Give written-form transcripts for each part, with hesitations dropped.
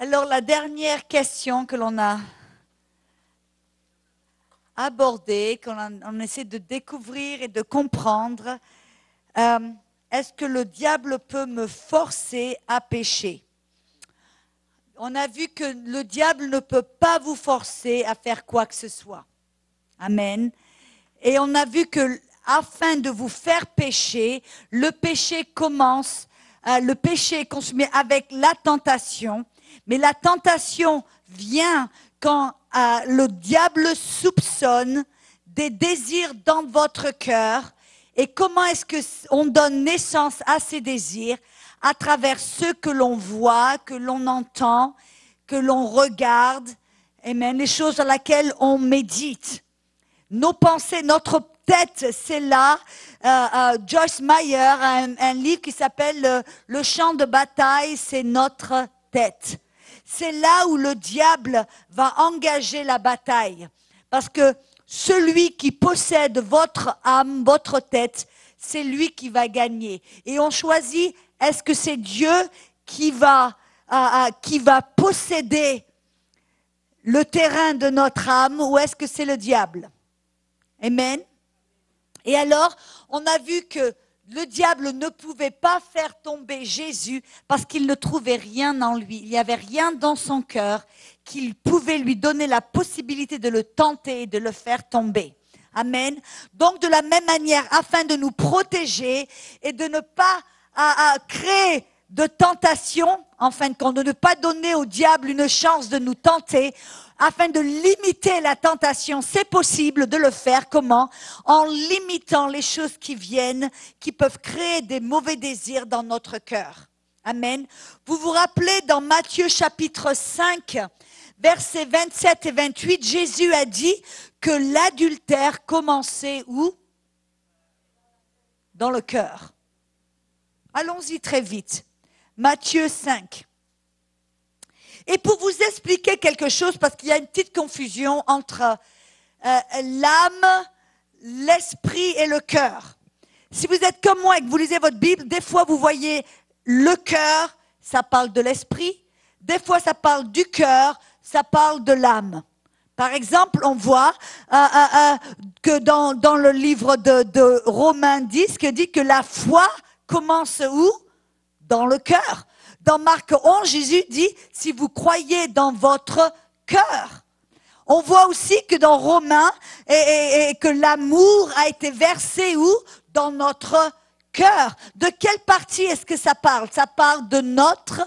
Alors, la dernière question que l'on a abordée, qu'on essaie de découvrir et de comprendre, est-ce que le diable peut me forcer à pécher? On a vu que le diable ne peut pas vous forcer à faire quoi que ce soit. Amen. Et on a vu que afin de vous faire pécher, le péché est consumé avec la tentation. Mais la tentation vient quand le diable soupçonne des désirs dans votre cœur. Et comment est-ce qu'on donne naissance à ces désirs? À travers ce que l'on voit, que l'on entend, que l'on regarde, amen, les choses dans lesquelles on médite. Nos pensées, notre tête, c'est là. Joyce Meyer a un livre qui s'appelle Le champ de bataille, c'est notre tête. C'est là où le diable va engager la bataille. Parce que celui qui possède votre âme, votre tête, c'est lui qui va gagner. Et on choisit, est-ce que c'est Dieu qui va posséder le terrain de notre âme ou est-ce que c'est le diable? Amen. Et alors, on a vu que le diable ne pouvait pas faire tomber Jésus parce qu'il ne trouvait rien en lui. Il n'y avait rien dans son cœur qui pouvait lui donner la possibilité de le tenter et de le faire tomber. Amen. Donc, de la même manière, afin de nous protéger et de ne pas créer de tentation, en fin de compte, de ne pas donner au diable une chance de nous tenter, afin de limiter la tentation, c'est possible de le faire. Comment? En limitant les choses qui viennent, qui peuvent créer des mauvais désirs dans notre cœur. Amen. Vous vous rappelez dans Matthieu chapitre 5, versets 27 et 28, Jésus a dit que l'adultère commençait où? Dans le cœur. Allons-y très vite. Matthieu 5. Et pour vous expliquer quelque chose, parce qu'il y a une petite confusion entre l'âme, l'esprit et le cœur. Si vous êtes comme moi et que vous lisez votre Bible, des fois vous voyez le cœur, ça parle de l'esprit. Des fois ça parle du cœur, ça parle de l'âme. Par exemple, on voit que dans le livre de Romains 10, qui dit que la foi commence où? Dans le cœur. Dans Marc 11, Jésus dit, si vous croyez dans votre cœur. On voit aussi que dans Romains, et que l'amour a été versé où? Dans notre cœur. De quelle partie est-ce que ça parle? Ça parle de notre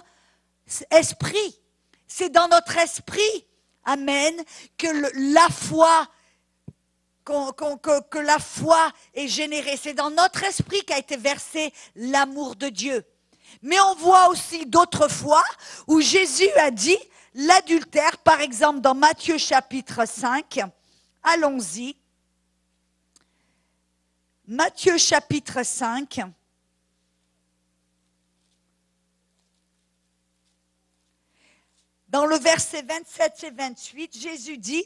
esprit. C'est dans notre esprit, amen, que la foi que la foi est générée. C'est dans notre esprit qu'a été versé l'amour de Dieu. Mais on voit aussi d'autres fois où Jésus a dit l'adultère, par exemple dans Matthieu chapitre 5. Allons-y. Matthieu chapitre 5. Dans le verset 27 et 28, Jésus dit,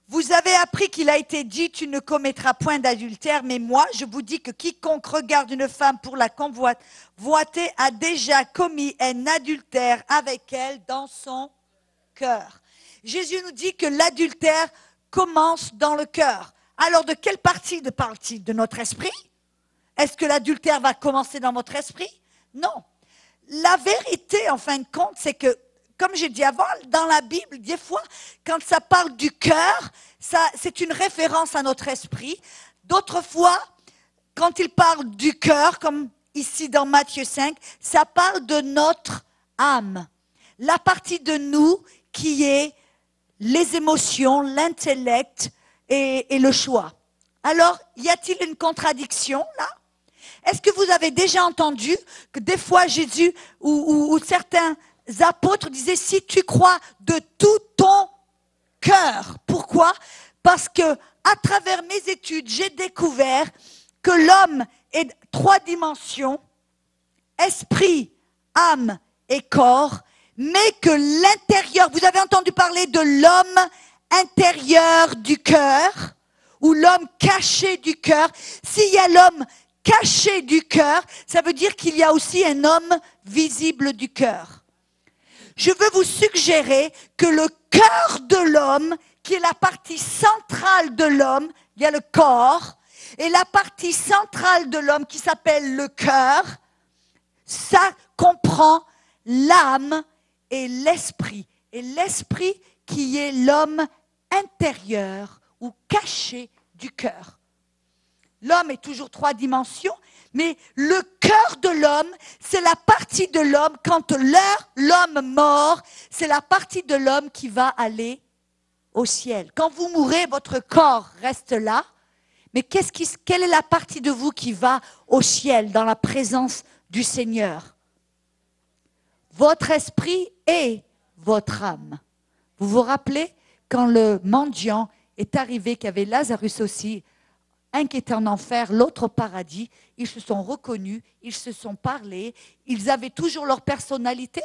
vous avez appris qu'il a été dit, tu ne commettras point d'adultère, mais moi, je vous dis que quiconque regarde une femme pour la convoiter a déjà commis un adultère avec elle dans son cœur. Jésus nous dit que l'adultère commence dans le cœur. Alors, de quelle partie parle-t-il? De notre esprit? Est-ce que l'adultère va commencer dans votre esprit? Non. La vérité, en fin de compte, c'est que comme j'ai dit avant, dans la Bible, des fois, quand ça parle du cœur, c'est une référence à notre esprit. D'autres fois, quand il parle du cœur, comme ici dans Matthieu 5, ça parle de notre âme. La partie de nous qui est les émotions, l'intellect et le choix. Alors, y a-t-il une contradiction là? Est-ce que vous avez déjà entendu que des fois Jésus ou certains apôtres disaient, si tu crois de tout ton cœur. Pourquoi? Parce que à travers mes études, j'ai découvert que l'homme est 3 dimensions, esprit, âme et corps, mais que l'intérieur, vous avez entendu parler de l'homme intérieur du cœur, ou l'homme caché du cœur. S'il y a l'homme caché du cœur, ça veut dire qu'il y a aussi un homme visible du cœur. je veux vous suggérer que le cœur de l'homme, qui est la partie centrale de l'homme, il y a le corps, et la partie centrale de l'homme qui s'appelle le cœur, ça comprend l'âme et l'esprit. Et l'esprit qui est l'homme intérieur ou caché du cœur. L'homme est toujours 3 dimensions, mais le cœur de l'homme, c'est la partie de l'homme, quand l'homme mort, c'est la partie de l'homme qui va aller au ciel. Quand vous mourrez, votre corps reste là, mais quelle est la partie de vous qui va au ciel, dans la présence du Seigneur? Votre esprit et votre âme. Vous vous rappelez quand le mendiant est arrivé, qu'il y avait Lazarus aussi, un qui était en enfer, l'autre au paradis, ils se sont reconnus, ils se sont parlé, ils avaient toujours leur personnalité.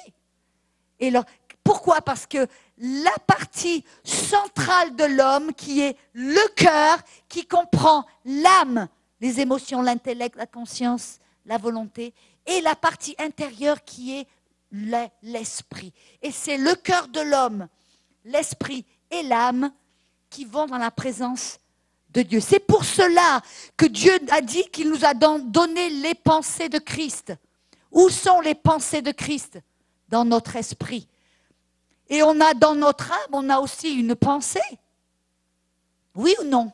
Pourquoi? Parce que la partie centrale de l'homme, qui est le cœur, qui comprend l'âme, les émotions, l'intellect, la conscience, la volonté, et la partie intérieure qui est l'esprit. Et c'est le cœur de l'homme, l'esprit et l'âme qui vont dans la présence de Dieu. C'est pour cela que Dieu a dit qu'il nous a donné les pensées de Christ. Où sont les pensées de Christ? Dans notre esprit. Et on a dans notre âme, on a aussi une pensée. Oui ou non?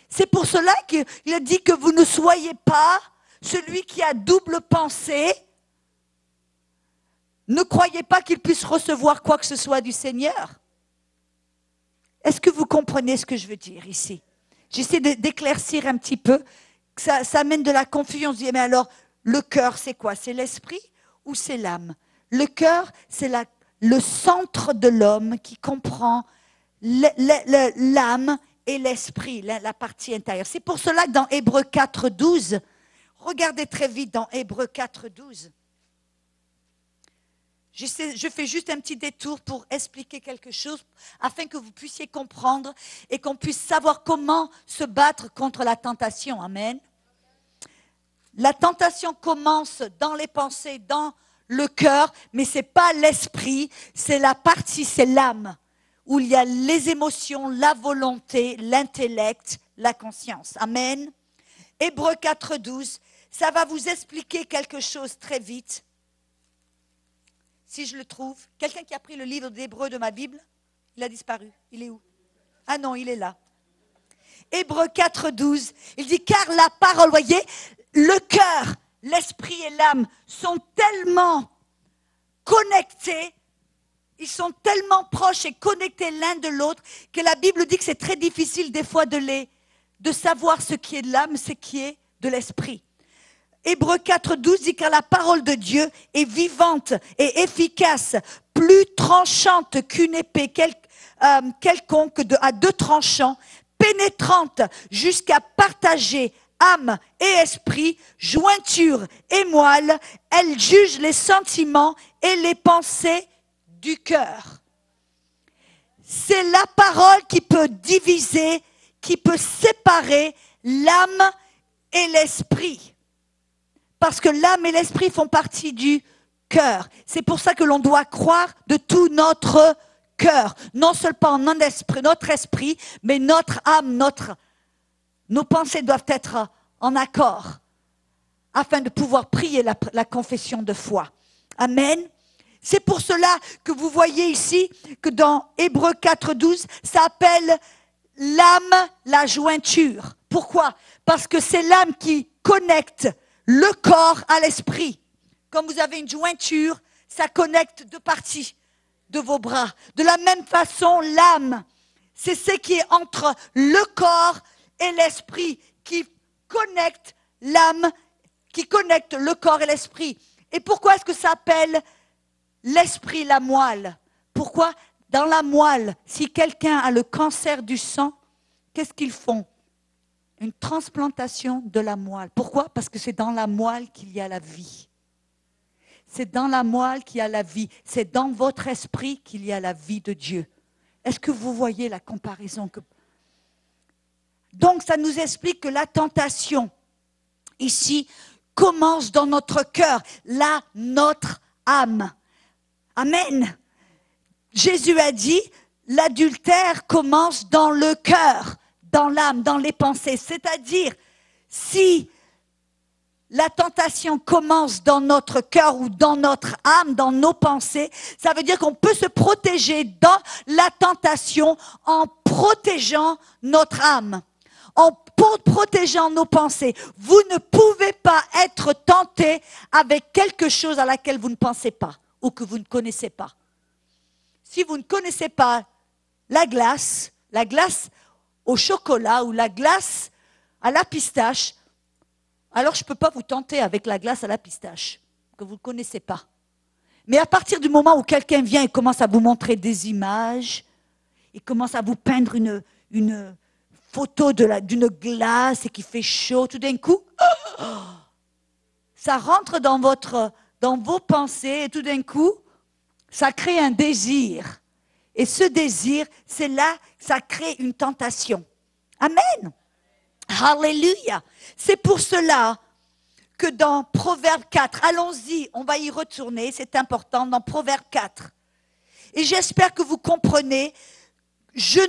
C'est pour cela qu'il a dit que vous ne soyez pas celui qui a double pensée. Ne croyez pas qu'il puisse recevoir quoi que ce soit du Seigneur. Est-ce que vous comprenez ce que je veux dire ici? J'essaie d'éclaircir un petit peu. Ça amène de la confusion. On se dit, mais alors, le cœur, c'est quoi? C'est l'esprit ou c'est l'âme? Le cœur, c'est le centre de l'homme qui comprend l'âme et l'esprit, la partie intérieure. C'est pour cela que dans Hébreux 4.12, regardez très vite dans Hébreux 4.12. Je fais juste un petit détour pour expliquer quelque chose afin que vous puissiez comprendre et qu'on puisse savoir comment se battre contre la tentation. Amen. La tentation commence dans les pensées, dans le cœur, mais ce n'est pas l'esprit, c'est la partie, c'est l'âme, où il y a les émotions, la volonté, l'intellect, la conscience. Amen. Hébreux 4.12, ça va vous expliquer quelque chose très vite. Si je le trouve. Quelqu'un qui a pris le livre d'Hébreux de ma Bible? Il a disparu. Il est où? Ah non, il est là. Hébreux 4.12, il dit, car la parole, voyez, le cœur, l'esprit et l'âme sont tellement connectés, ils sont tellement proches et connectés l'un de l'autre que la Bible dit que c'est très difficile des fois de savoir ce qui est de l'âme, ce qui est de l'esprit. Hébreux 4.12 dit car la parole de Dieu est vivante et efficace, plus tranchante qu'une épée quelconque à 2 tranchants, pénétrante jusqu'à partager âme et esprit, jointure et moelle, elle juge les sentiments et les pensées du cœur. C'est la parole qui peut diviser, qui peut séparer l'âme et l'esprit. Parce que l'âme et l'esprit font partie du cœur. C'est pour ça que l'on doit croire de tout notre cœur. Non seulement notre esprit, mais notre âme, nos pensées doivent être en accord afin de pouvoir prier la confession de foi. Amen. C'est pour cela que vous voyez ici que dans Hébreux 4.12, ça appelle l'âme la jointure. Pourquoi? Parce que c'est l'âme qui connecte le corps à l'esprit. Comme vous avez une jointure, ça connecte 2 parties de vos bras. De la même façon, l'âme, c'est ce qui est entre le corps et l'esprit, qui connecte l'âme, qui connecte le corps et l'esprit. Et pourquoi est-ce que ça s'appelle l'esprit la moelle? Pourquoi? Dans la moelle, si quelqu'un a le cancer du sang, qu'est-ce qu'ils font? Une transplantation de la moelle. Pourquoi? Parce que c'est dans la moelle qu'il y a la vie. C'est dans la moelle qu'il y a la vie. C'est dans votre esprit qu'il y a la vie de Dieu. Est-ce que vous voyez la comparaison? Donc, ça nous explique que la tentation, ici, commence dans notre cœur. Là, notre âme. Amen. Jésus a dit, l'adultère commence dans le cœur, dans l'âme, dans les pensées. C'est-à-dire, si la tentation commence dans notre cœur ou dans notre âme, dans nos pensées, ça veut dire qu'on peut se protéger dans la tentation en protégeant notre âme, en protégeant nos pensées. Vous ne pouvez pas être tenté avec quelque chose à laquelle vous ne pensez pas ou que vous ne connaissez pas. Si vous ne connaissez pas la glace au chocolat ou la glace à la pistache, alors je ne peux pas vous tenter avec la glace à la pistache, que vous ne connaissez pas. Mais à partir du moment où quelqu'un vient et commence à vous montrer des images, il commence à vous peindre une photo d'une glace et qui fait chaud, tout d'un coup, ça rentre dans vos pensées et tout d'un coup, ça crée un désir. Et ce désir, c'est là, ça crée une tentation. Amen. Alléluia. C'est pour cela que dans Proverbe 4, allons-y, on va y retourner, c'est important, dans Proverbe 4. Et j'espère que vous comprenez, je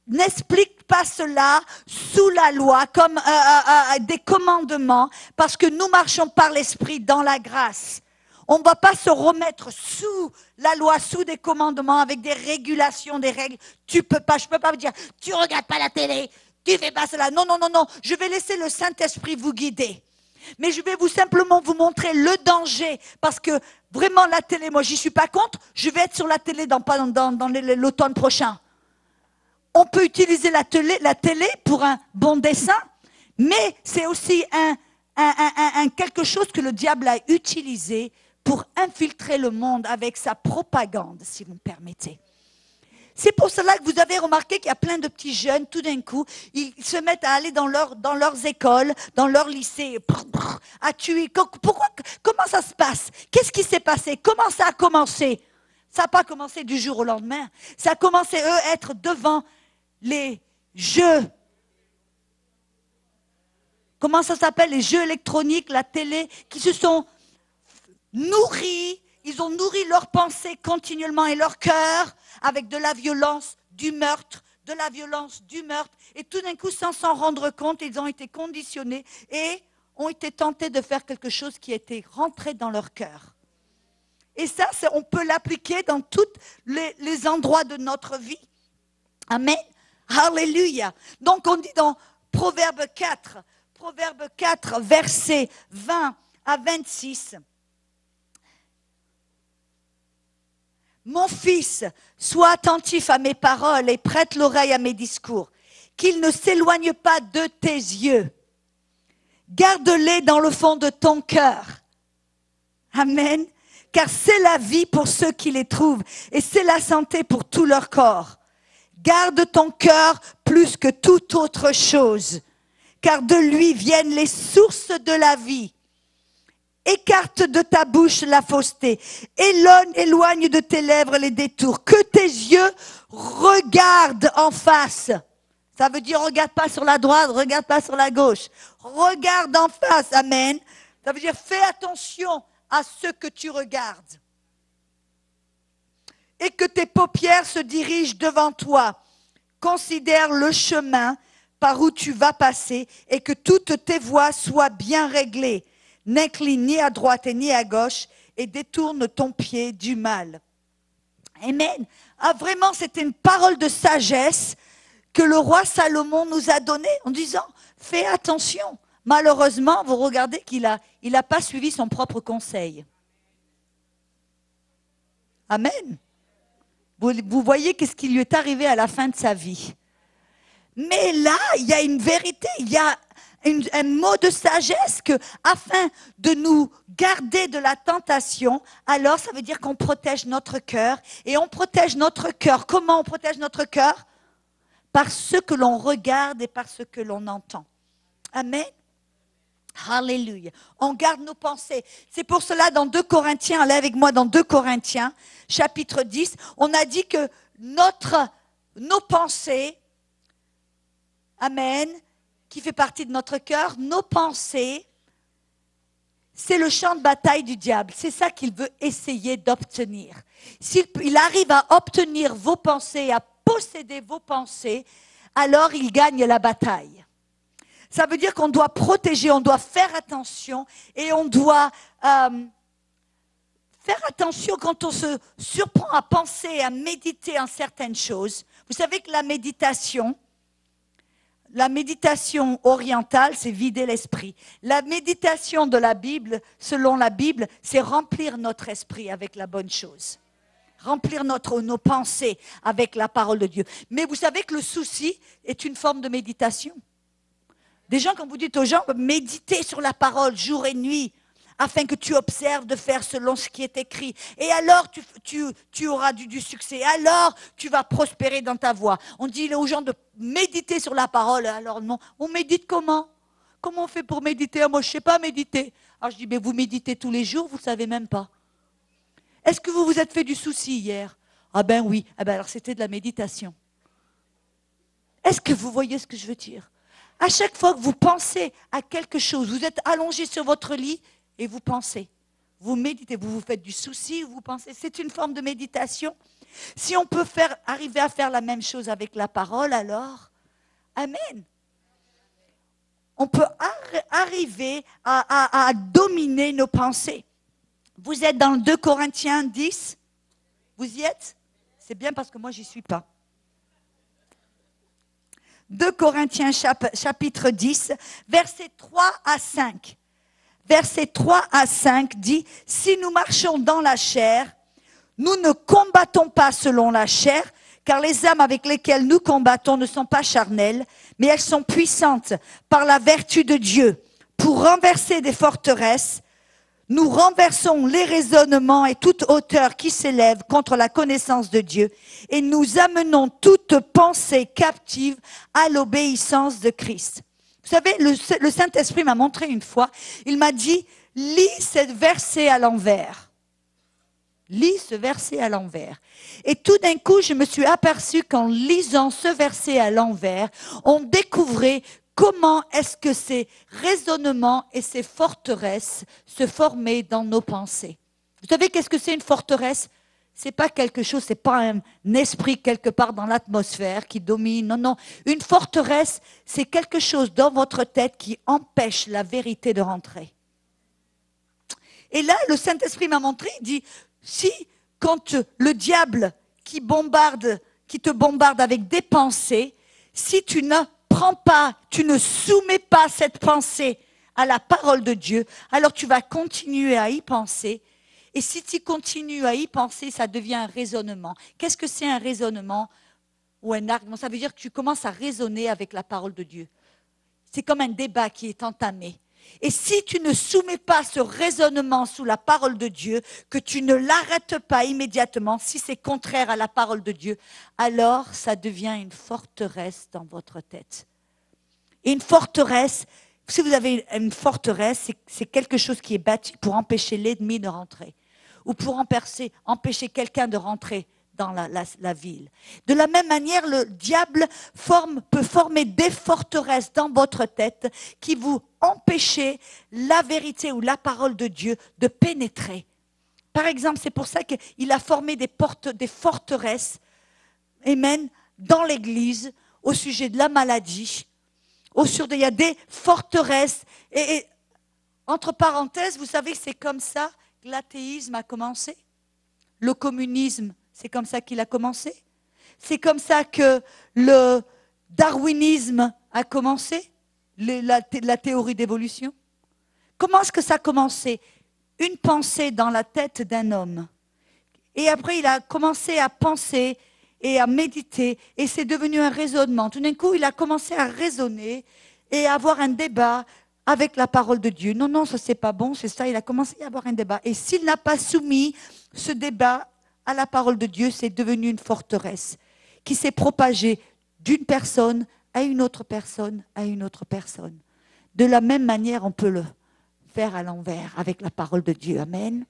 n'explique pas cela sous la loi comme des commandements, parce que nous marchons par l'esprit dans la grâce. On ne va pas se remettre sous la loi, sous des commandements, avec des régulations, des règles. Tu peux pas, je ne peux pas vous dire, tu ne regardes pas la télé, tu ne fais pas cela. Non, non, non, non, je vais laisser le Saint-Esprit vous guider. Mais je vais simplement vous montrer le danger, parce que vraiment la télé, moi j'y suis pas contre, je vais être sur la télé dans l'automne prochain. On peut utiliser la télé pour un bon dessin, mais c'est aussi quelque chose que le diable a utilisé pour infiltrer le monde avec sa propagande, si vous me permettez. C'est pour cela que vous avez remarqué qu'il y a plein de petits jeunes, tout d'un coup, ils se mettent à aller dans leurs écoles, dans leurs lycées, à tuer. Comment ça se passe? Qu'est-ce qui s'est passé? Comment ça a commencé? Ça n'a pas commencé du jour au lendemain. Ça a commencé, eux, être devant les jeux. Comment ça s'appelle? Les jeux électroniques, la télé, qui se sont nourris, ils ont nourri leurs pensées continuellement et leur cœur avec de la violence, du meurtre, et tout d'un coup, sans s'en rendre compte, ils ont été conditionnés et ont été tentés de faire quelque chose qui était rentré dans leur cœur. Et ça, on peut l'appliquer dans tous les endroits de notre vie. Amen. Alléluia. Donc on dit dans Proverbe 4, versets 20 à 26. Mon fils, sois attentif à mes paroles et prête l'oreille à mes discours, qu'ils ne s'éloignent pas de tes yeux. Garde-les dans le fond de ton cœur. Amen. Car c'est la vie pour ceux qui les trouvent et c'est la santé pour tout leur corps. Garde ton cœur plus que toute autre chose, car de lui viennent les sources de la vie. Écarte de ta bouche la fausseté, éloigne de tes lèvres les détours, que tes yeux regardent en face. Ça veut dire regarde pas sur la droite, regarde pas sur la gauche. Regarde en face, amen. Ça veut dire fais attention à ce que tu regardes. Et que tes paupières se dirigent devant toi. Considère le chemin par où tu vas passer et que toutes tes voies soient bien réglées. N'incline ni à droite et ni à gauche et détourne ton pied du mal. Amen. Ah, vraiment, c'était une parole de sagesse que le roi Salomon nous a donnée en disant, fais attention. Malheureusement, vous regardez qu'il a pas suivi son propre conseil. Amen. Vous voyez qu'est-ce qui lui est arrivé à la fin de sa vie. Mais là, il y a une vérité, il y a un mot de sagesse que, afin de nous garder de la tentation, alors ça veut dire qu'on protège notre cœur. Et on protège notre cœur. Comment on protège notre cœur? Par ce que l'on regarde et par ce que l'on entend. Amen. Alléluia. On garde nos pensées. C'est pour cela dans 2 Corinthiens, allez avec moi dans 2 Corinthiens, chapitre 10, on a dit que nos pensées, amen, qui fait partie de notre cœur, nos pensées, c'est le champ de bataille du diable. C'est ça qu'il veut essayer d'obtenir. S'il arrive à obtenir vos pensées, à posséder vos pensées, alors il gagne la bataille. Ça veut dire qu'on doit protéger, on doit faire attention et on doit faire attention quand on se surprend à penser, à méditer en certaines choses. Vous savez que la méditation orientale, c'est vider l'esprit. La méditation de la Bible, selon la Bible, c'est remplir notre esprit avec la bonne chose. Remplir nos pensées avec la parole de Dieu. Mais vous savez que le souci est une forme de méditation. Des gens, quand vous dites aux gens, méditez sur la parole jour et nuit, afin que tu observes de faire selon ce qui est écrit. Et alors, tu auras du succès. Alors, tu vas prospérer dans ta voie. On dit aux gens de méditer sur la parole. Alors non, on médite comment? Comment on fait pour méditer? Moi, je ne sais pas méditer. Alors je dis, mais vous méditez tous les jours, vous ne savez même pas. Est-ce que vous vous êtes fait du souci hier? Ah ben oui. Ah ben alors c'était de la méditation. Est-ce que vous voyez ce que je veux dire? À chaque fois que vous pensez à quelque chose, vous êtes allongé sur votre lit et vous pensez. Vous méditez, vous vous faites du souci, vous pensez. C'est une forme de méditation. Si on peut arriver à faire la même chose avec la parole, alors, amen. On peut arriver à dominer nos pensées. Vous êtes dans le 2 Corinthiens 10? Vous y êtes? C'est bien parce que moi, j'y suis pas. 2 Corinthiens chapitre 10, versets 3 à 5. Verset 3 à 5 dit, « Si nous marchons dans la chair, nous ne combattons pas selon la chair, car les âmes avec lesquelles nous combattons ne sont pas charnelles, mais elles sont puissantes par la vertu de Dieu. Pour renverser des forteresses, nous renversons les raisonnements et toute hauteur qui s'élève contre la connaissance de Dieu, et nous amenons toute pensée captive à l'obéissance de Christ. » Vous savez, le Saint-Esprit m'a montré une fois, il m'a dit, lis ce verset à l'envers. Lis ce verset à l'envers. Et tout d'un coup, je me suis aperçue qu'en lisant ce verset à l'envers, on découvrait comment est-ce que ces raisonnements et ces forteresses se formaient dans nos pensées. Vous savez qu'est-ce que c'est une forteresse? C'est pas quelque chose, c'est pas un esprit quelque part dans l'atmosphère qui domine. Non, non. Une forteresse, c'est quelque chose dans votre tête qui empêche la vérité de rentrer. Et là, le Saint-Esprit m'a montré, il dit, si quand le diable qui te bombarde avec des pensées, si tu ne prends pas, tu ne soumets pas cette pensée à la parole de Dieu, alors tu vas continuer à y penser. Et si tu continues à y penser, ça devient un raisonnement. Qu'est-ce que c'est un raisonnement ou un argument? Ça veut dire que tu commences à raisonner avec la parole de Dieu. C'est comme un débat qui est entamé. Et si tu ne soumets pas ce raisonnement sous la parole de Dieu, que tu ne l'arrêtes pas immédiatement, si c'est contraire à la parole de Dieu, alors ça devient une forteresse dans votre tête. Et une forteresse, si vous avez une forteresse, c'est quelque chose qui est bâti pour empêcher l'ennemi de rentrer. Ou pour empêcher quelqu'un de rentrer dans la ville. De la même manière, le diable peut former des forteresses dans votre tête qui vous empêchent la vérité ou la parole de Dieu de pénétrer. Par exemple, c'est pour ça qu'il a formé des forteresses, amen, dans l'Église, au sujet de la maladie. Il y a des forteresses. Et entre parenthèses, vous savez, c'est comme ça que l'athéisme a commencé. Le communisme, c'est comme ça qu'il a commencé. C'est comme ça que le darwinisme a commencé, la théorie d'évolution. Comment est-ce que ça a commencé? Une pensée dans la tête d'un homme. Et après, il a commencé à penser et à méditer, et c'est devenu un raisonnement. Tout d'un coup, il a commencé à raisonner et à avoir un débat avec la parole de Dieu. Non, non, ça c'est pas bon, c'est ça. Il a commencé à avoir un débat. Et s'il n'a pas soumis ce débat à la parole de Dieu, c'est devenu une forteresse qui s'est propagée d'une personne à une autre personne à une autre personne. De la même manière, on peut le faire à l'envers avec la parole de Dieu. Amen.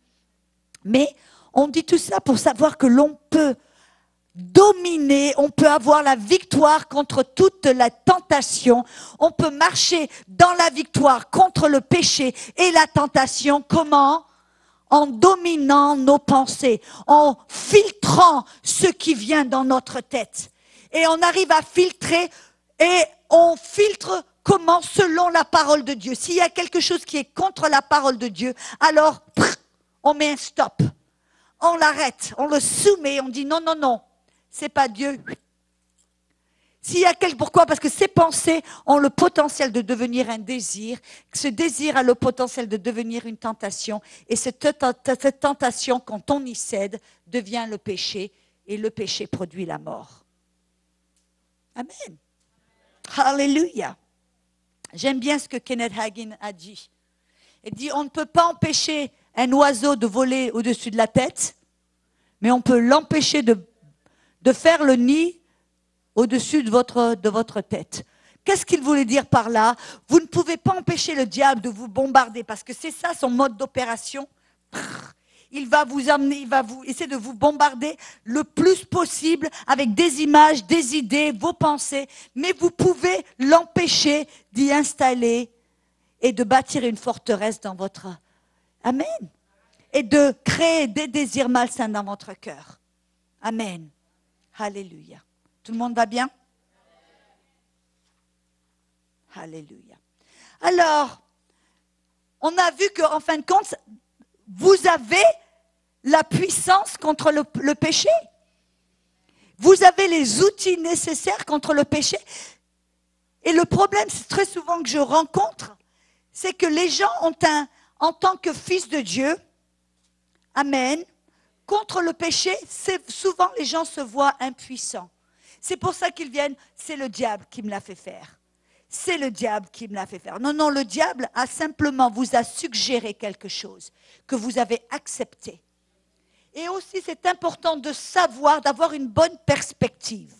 Mais on dit tout ça pour savoir que l'on peut dominer, on peut avoir la victoire contre toute la tentation, on peut marcher dans la victoire contre le péché et la tentation. Comment? En dominant nos pensées, en filtrant ce qui vient dans notre tête. Et on arrive à filtrer et on filtre comment? Selon la parole de Dieu. S'il y a quelque chose qui est contre la parole de Dieu, alors on met un stop. On l'arrête, on le soumet, on dit non, non, non, c'est pas Dieu. Pourquoi? Parce que ces pensées ont le potentiel de devenir un désir. Ce désir a le potentiel de devenir une tentation. Et cette tentation, quand on y cède, devient le péché. Et le péché produit la mort. Amen. Alléluia. J'aime bien ce que Kenneth Hagin a dit. Il dit, on ne peut pas empêcher un oiseau de voler au-dessus de la tête, mais on peut l'empêcher de faire le nid au-dessus de votre tête. Qu'est-ce qu'il voulait dire par là? Vous ne pouvez pas empêcher le diable de vous bombarder, parce que c'est ça son mode d'opération. Il va vous amener, il va essayer de vous bombarder le plus possible avec des images, des idées, vos pensées, mais vous pouvez l'empêcher d'y installer et de bâtir une forteresse dans votre... Amen. Et de créer des désirs malsains dans votre cœur. Amen. Alléluia. Tout le monde va bien? Alléluia. Alors, on a vu qu'en fin de compte, vous avez la puissance contre le péché. Vous avez les outils nécessaires contre le péché. Et le problème, c'est très souvent que je rencontre, c'est que les gens ont en tant que fils de Dieu, amen, contre le péché, souvent les gens se voient impuissants. C'est pour ça qu'ils viennent, c'est le diable qui me l'a fait faire. C'est le diable qui me l'a fait faire. Non, non, le diable vous a suggéré quelque chose que vous avez accepté. Et aussi, c'est important de savoir, d'avoir une bonne perspective.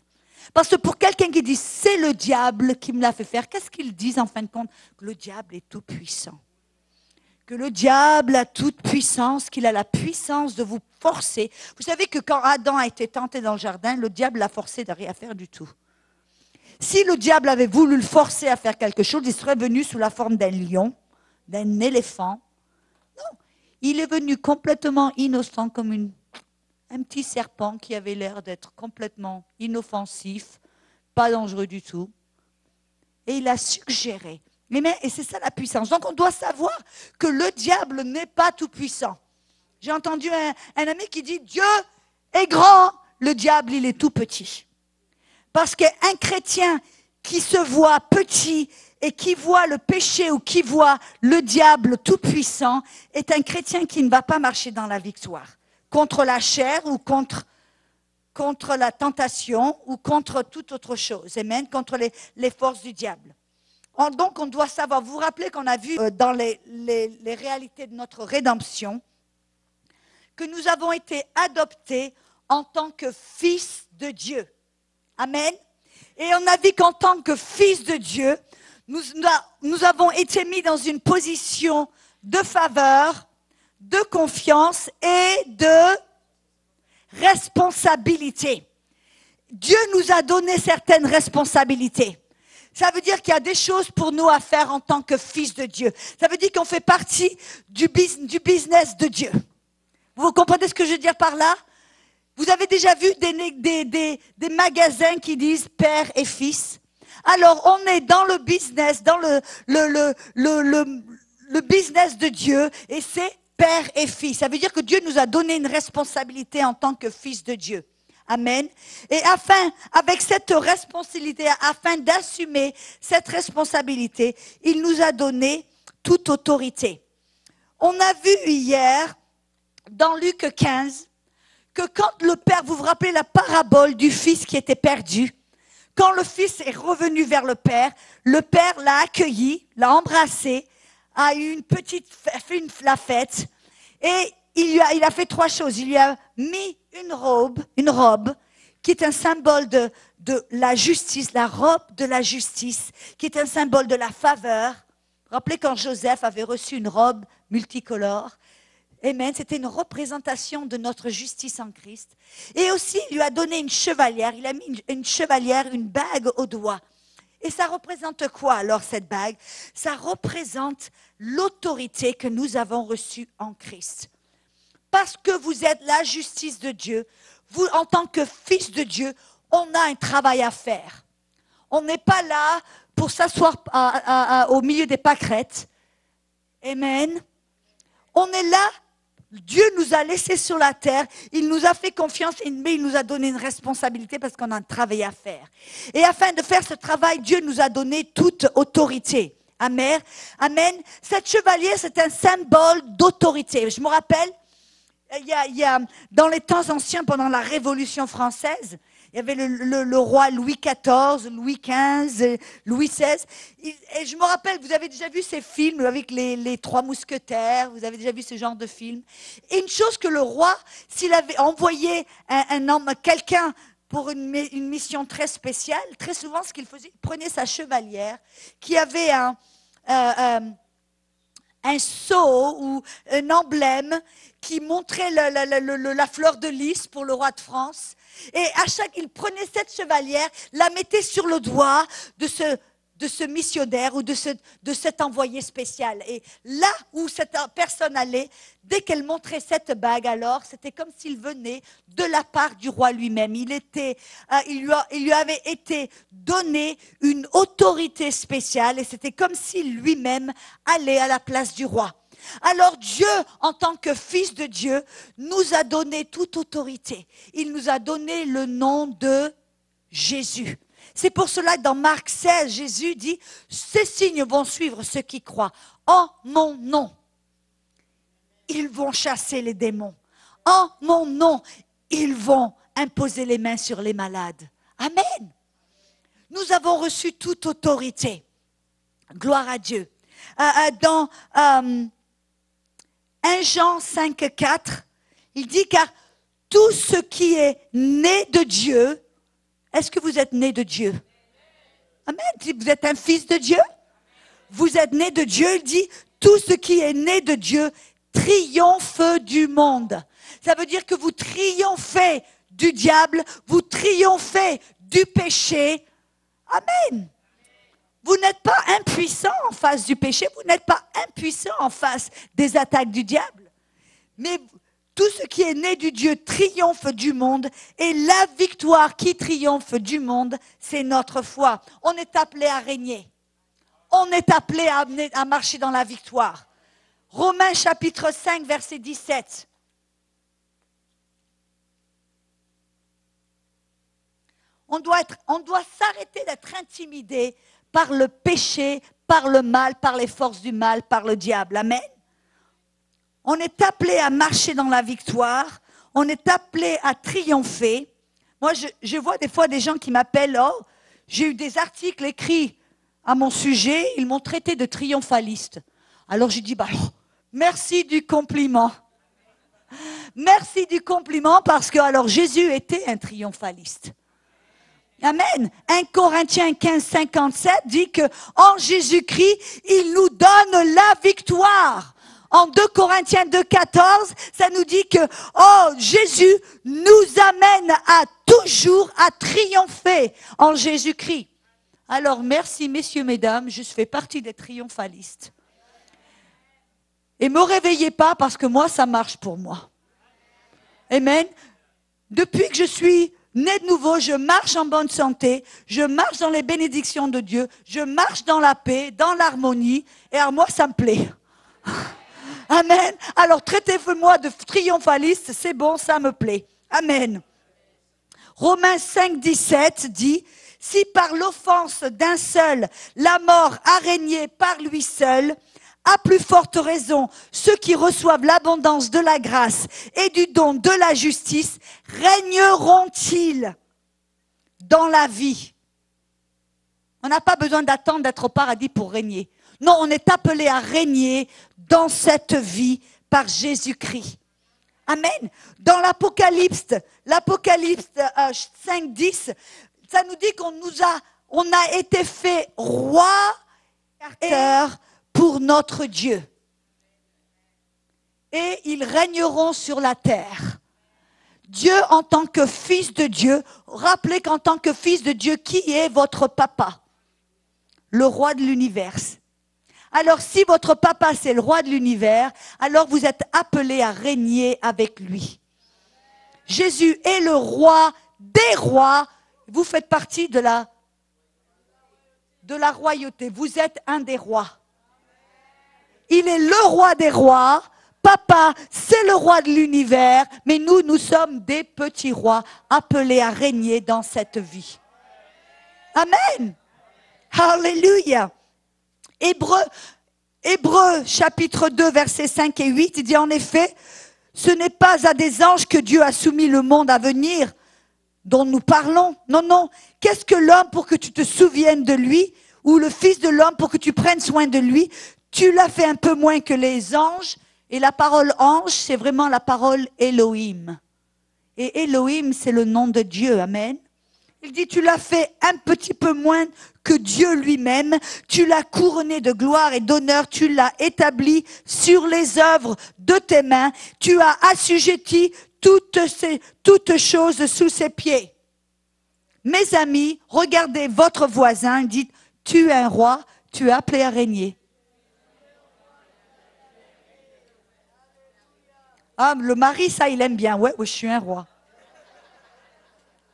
Parce que pour quelqu'un qui dit, c'est le diable qui me l'a fait faire, qu'est-ce qu'ils disent en fin de compte? Que le diable est tout puissant. Que le diable a toute puissance, qu'il a la puissance de vous forcer. Vous savez que quand Adam a été tenté dans le jardin, le diable l'a forcé de rien faire du tout. Si le diable avait voulu le forcer à faire quelque chose, il serait venu sous la forme d'un lion, d'un éléphant. Non, il est venu complètement innocent comme un petit serpent qui avait l'air d'être complètement inoffensif, pas dangereux du tout. Et il a suggéré. Et c'est ça la puissance. Donc on doit savoir que le diable n'est pas tout puissant. J'ai entendu un ami qui dit, Dieu est grand, le diable il est tout petit. Parce qu'un chrétien qui se voit petit et qui voit le péché ou qui voit le diable tout puissant est un chrétien qui ne va pas marcher dans la victoire. Contre la chair ou contre la tentation ou contre toute autre chose. Amen. Contre les forces du diable. Donc on doit savoir, vous vous rappelez qu'on a vu dans les réalités de notre rédemption que nous avons été adoptés en tant que fils de Dieu. Amen. Et on a dit qu'en tant que fils de Dieu, nous avons été mis dans une position de faveur, de confiance et de responsabilité. Dieu nous a donné certaines responsabilités. Ça veut dire qu'il y a des choses pour nous à faire en tant que fils de Dieu. Ça veut dire qu'on fait partie du business de Dieu. Vous comprenez ce que je veux dire par là? Vous avez déjà vu des magasins qui disent père et fils? Alors, on est dans le business, dans le business de Dieu, et c'est père et fils. Ça veut dire que Dieu nous a donné une responsabilité en tant que fils de Dieu. Amen. Et avec cette responsabilité, afin d'assumer cette responsabilité, il nous a donné toute autorité. On a vu hier, dans Luc 15, que quand le Père, vous vous rappelez la parabole du fils qui était perdu, quand le fils est revenu vers le Père l'a accueilli, l'a embrassé, a eu fait la fête, et il a fait trois choses. Il lui a mis une robe qui est un symbole de la justice, la robe de la justice, qui est un symbole de la faveur. Vous vous rappelez quand Joseph avait reçu une robe multicolore? Amen. C'était une représentation de notre justice en Christ. Et aussi, il lui a donné une chevalière. Il a mis une chevalière, une bague au doigt. Et ça représente quoi alors cette bague? Ça représente l'autorité que nous avons reçue en Christ. Parce que vous êtes la justice de Dieu, vous en tant que fils de Dieu, on a un travail à faire. On n'est pas là pour s'asseoir au milieu des pâquerettes. Amen. On est là. Dieu nous a laissés sur la terre, il nous a fait confiance, mais il nous a donné une responsabilité parce qu'on a un travail à faire. Et afin de faire ce travail, Dieu nous a donné toute autorité. Amen. Amen. Cette chevalière, c'est un symbole d'autorité. Je me rappelle, il y a dans les temps anciens, pendant la Révolution française, il y avait le roi Louis XIV, Louis XV, Louis XVI. Et je me rappelle, vous avez déjà vu ces films avec les trois mousquetaires, vous avez déjà vu ce genre de films. Et une chose que le roi, s'il avait envoyé un homme, quelqu'un pour une mission très spéciale, très souvent ce qu'il faisait, il prenait sa chevalière qui avait un sceau ou un emblème qui montrait la fleur de lys pour le roi de France. Et il prenait cette chevalière, la mettait sur le doigt de ce missionnaire ou de cet envoyé spécial. Et là où cette personne allait, dès qu'elle montrait cette bague, alors, c'était comme s'il venait de la part du roi lui-même. Il lui avait été donné une autorité spéciale et c'était comme s'il lui-même allait à la place du roi. Alors Dieu, en tant que fils de Dieu, nous a donné toute autorité. Il nous a donné le nom de Jésus. C'est pour cela que dans Marc 16, Jésus dit, ces signes vont suivre ceux qui croient. En mon nom, ils vont chasser les démons. En mon nom, ils vont imposer les mains sur les malades. Amen. Nous avons reçu toute autorité. Gloire à Dieu. Dans 1 Jean 5, 4, il dit, car tout ce qui est né de Dieu, est-ce que vous êtes né de Dieu? Amen. Si vous êtes un fils de Dieu, vous êtes né de Dieu, il dit, tout ce qui est né de Dieu triomphe du monde. Ça veut dire que vous triomphez du diable, vous triomphez du péché. Amen. Vous n'êtes pas impuissant en face du péché, vous n'êtes pas impuissant en face des attaques du diable. Mais tout ce qui est né du Dieu triomphe du monde et la victoire qui triomphe du monde, c'est notre foi. On est appelé à régner. On est appelé à marcher dans la victoire. Romains chapitre 5, verset 17. On doit s'arrêter d'être intimidé par le péché, par le mal, par les forces du mal, par le diable. Amen. On est appelé à marcher dans la victoire. On est appelé à triompher. Moi, je vois des fois des gens qui m'appellent, oh, j'ai eu des articles écrits à mon sujet, ils m'ont traité de triomphaliste. Alors je dis, merci du compliment. Merci du compliment parce que alors Jésus était un triomphaliste. Amen. 1 Corinthiens 15, 57 dit que en Jésus-Christ, il nous donne la victoire. En 2 Corinthiens 2, 14, ça nous dit que Jésus nous amène à toujours à triompher en Jésus-Christ. Alors merci messieurs, mesdames, je fais partie des triomphalistes. Et ne me réveillez pas parce que moi, ça marche pour moi. Amen. Depuis que je suis né de nouveau, je marche en bonne santé, je marche dans les bénédictions de Dieu, je marche dans la paix, dans l'harmonie, et à moi, ça me plaît. Amen. Alors, traitez-moi de triomphaliste, c'est bon, ça me plaît. Amen. Romains 5, 17 dit, si par l'offense d'un seul, la mort a régné par lui seul, à plus forte raison, ceux qui reçoivent l'abondance de la grâce et du don de la justice régneront-ils dans la vie? On n'a pas besoin d'attendre d'être au paradis pour régner. Non, on est appelé à régner dans cette vie par Jésus-Christ. Amen. Dans l'Apocalypse 5, 10, ça nous dit on a été fait roi et pour notre Dieu. Et il ils régneront sur la terre. Dieu en tant que fils de Dieu, rappelez qu'en tant que fils de Dieu, qui est votre papa? Le roi de l'univers. Alors si votre papa c'est le roi de l'univers, alors vous êtes appelés à régner avec lui. Jésus est le roi des rois, vous faites partie de la royauté, vous êtes un des rois. Il est le roi des rois. Papa, c'est le roi de l'univers, mais nous sommes des petits rois appelés à régner dans cette vie. Amen. Alléluia. Hébreux chapitre 2, versets 5 et 8, il dit en effet, ce n'est pas à des anges que Dieu a soumis le monde à venir dont nous parlons. Non, non. Qu'est-ce que l'homme pour que tu te souviennes de lui, ou le fils de l'homme pour que tu prennes soin de lui? Tu l'as fait un peu moins que les anges. Et la parole ange, c'est vraiment la parole Elohim. Et Elohim, c'est le nom de Dieu. Amen. Il dit, tu l'as fait un petit peu moins que Dieu lui-même. Tu l'as couronné de gloire et d'honneur. Tu l'as établi sur les œuvres de tes mains. Tu as assujetti toutes choses sous ses pieds. Mes amis, regardez votre voisin. Dites, tu es un roi, tu es appelé à régner. Ah, le mari, ça, il aime bien. Ouais, je suis un roi.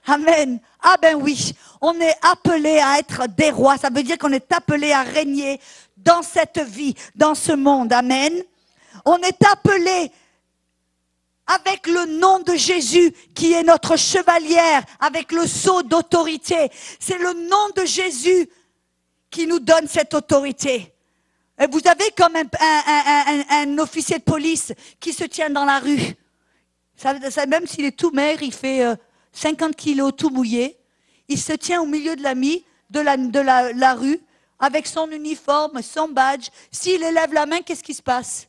Amen. Ah ben oui, on est appelé à être des rois. Ça veut dire qu'on est appelé à régner dans cette vie, dans ce monde. Amen. On est appelé avec le nom de Jésus qui est notre chevalière, avec le sceau d'autorité. C'est le nom de Jésus qui nous donne cette autorité. Vous avez comme un officier de police qui se tient dans la rue. Même s'il est tout maigre, il fait 50 kilos tout mouillé. Il se tient au milieu de la rue avec son uniforme, son badge. S'il élève la main, qu'est-ce qui se passe?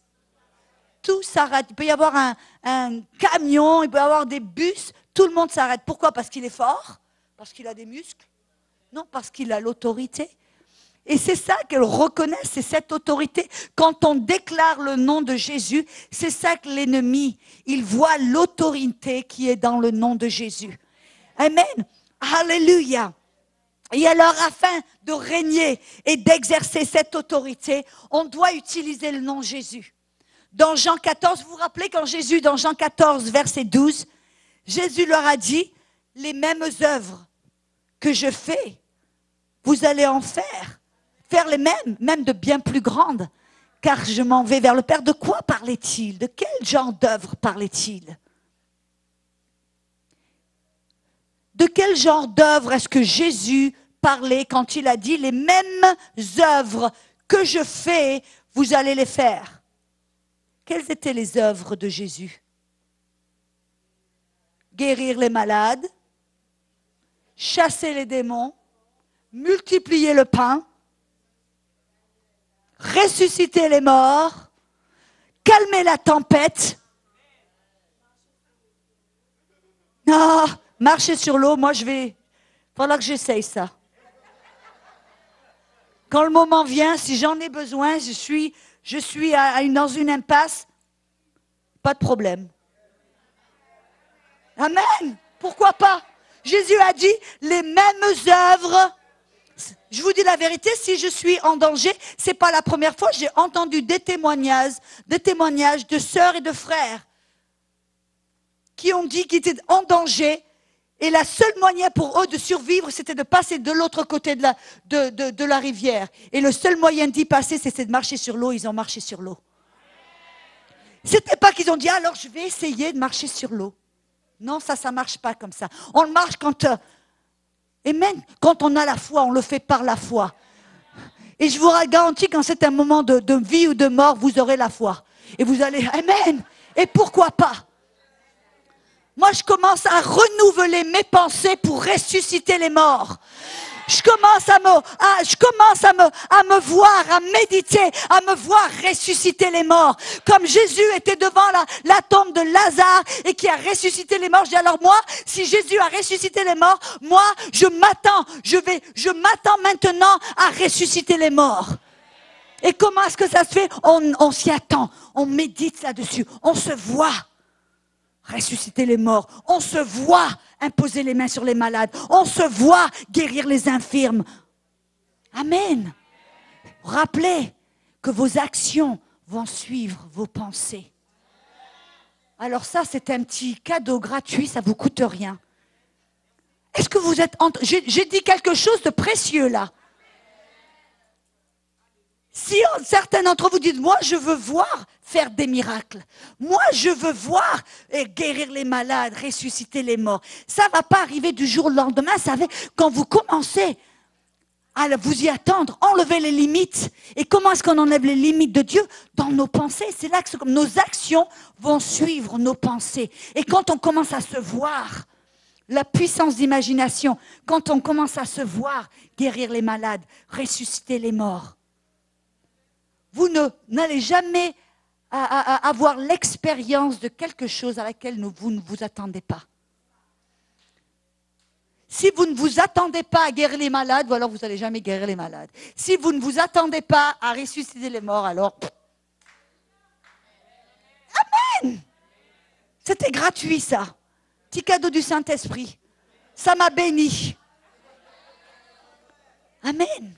Tout s'arrête. Il peut y avoir un camion, il peut y avoir des bus. Tout le monde s'arrête. Pourquoi? Parce qu'il est fort? Parce qu'il a des muscles? Non, parce qu'il a l'autorité. Et c'est ça qu'elle reconnaît, c'est cette autorité. Quand on déclare le nom de Jésus, c'est ça que l'ennemi, il voit l'autorité qui est dans le nom de Jésus. Amen. Alléluia. Et alors, afin de régner et d'exercer cette autorité, on doit utiliser le nom Jésus. Dans Jean 14, vous vous rappelez quand Jésus, dans Jean 14, verset 12, Jésus leur a dit, les mêmes œuvres que je fais, vous allez en faire les mêmes, même de bien plus grandes, car je m'en vais vers le Père. De quoi parlait-il? De quel genre d'œuvre parlait-il? De quel genre d'œuvre est-ce que Jésus parlait quand il a dit les mêmes œuvres que je fais, vous allez les faire? Quelles étaient les œuvres de Jésus? Guérir les malades, chasser les démons, multiplier le pain, ressusciter les morts, calmer la tempête. Ah, marcher sur l'eau, moi faudra que j'essaye ça. Quand le moment vient, si j'en ai besoin, je suis dans une impasse, pas de problème. Amen. Pourquoi pas? Jésus a dit les mêmes œuvres. Je vous dis la vérité, si je suis en danger, c'est pas la première fois, j'ai entendu des témoignages de sœurs et de frères qui ont dit qu'ils étaient en danger et la seule moyen pour eux de survivre, c'était de passer de l'autre côté de la rivière. Et le seul moyen d'y passer, c'était de marcher sur l'eau. Ils ont marché sur l'eau. C'était pas qu'ils ont dit, alors je vais essayer de marcher sur l'eau. Non, ça marche pas comme ça. On le marche quand... Et même quand on a la foi, on le fait par la foi. Et je vous garantis, quand c'est un moment de vie ou de mort, vous aurez la foi. Et vous allez, Amen. Et pourquoi pas? Moi, je commence à renouveler mes pensées pour ressusciter les morts. Je commence à me voir, à méditer, à me voir ressusciter les morts. Comme Jésus était devant la tombe de Lazare et qui a ressuscité les morts. Je dis alors moi, si Jésus a ressuscité les morts, moi, je m'attends maintenant à ressusciter les morts. Et comment est-ce que ça se fait? On s'y attend, on médite là-dessus, on se voit ressusciter les morts, on se voit imposer les mains sur les malades, on se voit guérir les infirmes. Amen. Rappelez que vos actions vont suivre vos pensées. Alors ça, c'est un petit cadeau gratuit, ça ne vous coûte rien. Est-ce que vous êtes... J'ai dit quelque chose de précieux là. Si certains d'entre vous disent, moi je veux voir faire des miracles, moi je veux voir guérir les malades, ressusciter les morts, ça ne va pas arriver du jour au lendemain, ça va quand vous commencez à vous y attendre, enlever les limites. Et comment est-ce qu'on enlève les limites de Dieu? Dans nos pensées. C'est là que nos actions vont suivre nos pensées. Et quand on commence à se voir, la puissance d'imagination, quand on commence à se voir guérir les malades, ressusciter les morts, vous n'allez jamais avoir l'expérience de quelque chose à laquelle vous ne vous attendez pas. Si vous ne vous attendez pas à guérir les malades, alors vous n'allez jamais guérir les malades. Si vous ne vous attendez pas à ressusciter les morts, alors... Amen! C'était gratuit ça. Petit cadeau du Saint-Esprit. Ça m'a béni. Amen.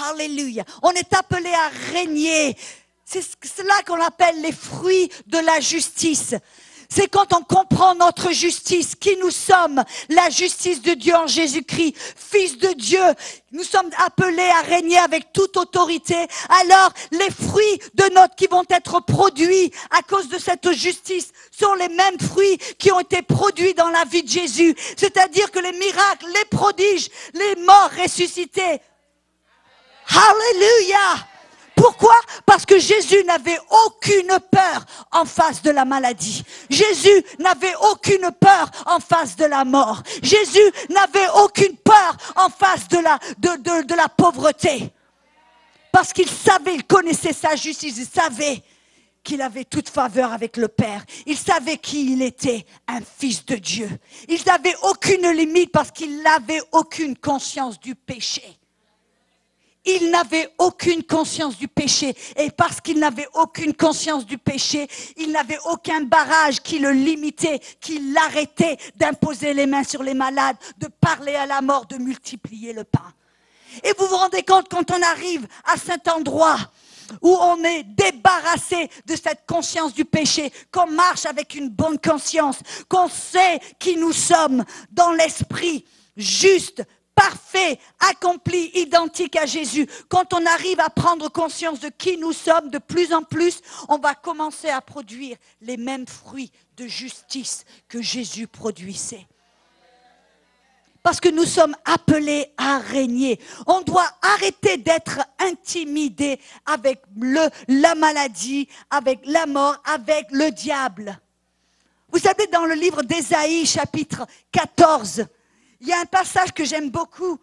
Alléluia. On est appelé à régner. C'est cela qu'on appelle les fruits de la justice. C'est quand on comprend notre justice, qui nous sommes, la justice de Dieu en Jésus-Christ, Fils de Dieu. Nous sommes appelés à régner avec toute autorité. Alors, les fruits qui vont être produits à cause de cette justice sont les mêmes fruits qui ont été produits dans la vie de Jésus. C'est-à-dire que les miracles, les prodiges, les morts ressuscités. Alléluia! Pourquoi? Parce que Jésus n'avait aucune peur en face de la maladie. Jésus n'avait aucune peur en face de la mort. Jésus n'avait aucune peur en face de la pauvreté. Parce qu'il savait, il connaissait sa justice, il savait qu'il avait toute faveur avec le Père. Il savait qui il était, un fils de Dieu. Il n'avait aucune limite parce qu'il n'avait aucune conscience du péché. Il n'avait aucune conscience du péché. Et parce qu'il n'avait aucune conscience du péché, il n'avait aucun barrage qui le limitait, qui l'arrêtait d'imposer les mains sur les malades, de parler à la mort, de multiplier le pain. Et vous vous rendez compte, quand on arrive à cet endroit où on est débarrassé de cette conscience du péché, qu'on marche avec une bonne conscience, qu'on sait qui nous sommes dans l'esprit, juste, parfait, accompli, identique à Jésus. Quand on arrive à prendre conscience de qui nous sommes, de plus en plus, on va commencer à produire les mêmes fruits de justice que Jésus produisait. Parce que nous sommes appelés à régner. On doit arrêter d'être intimidé avec la maladie, avec la mort, avec le diable. Vous savez, dans le livre d'Ésaïe, chapitre 14, il y a un passage que j'aime beaucoup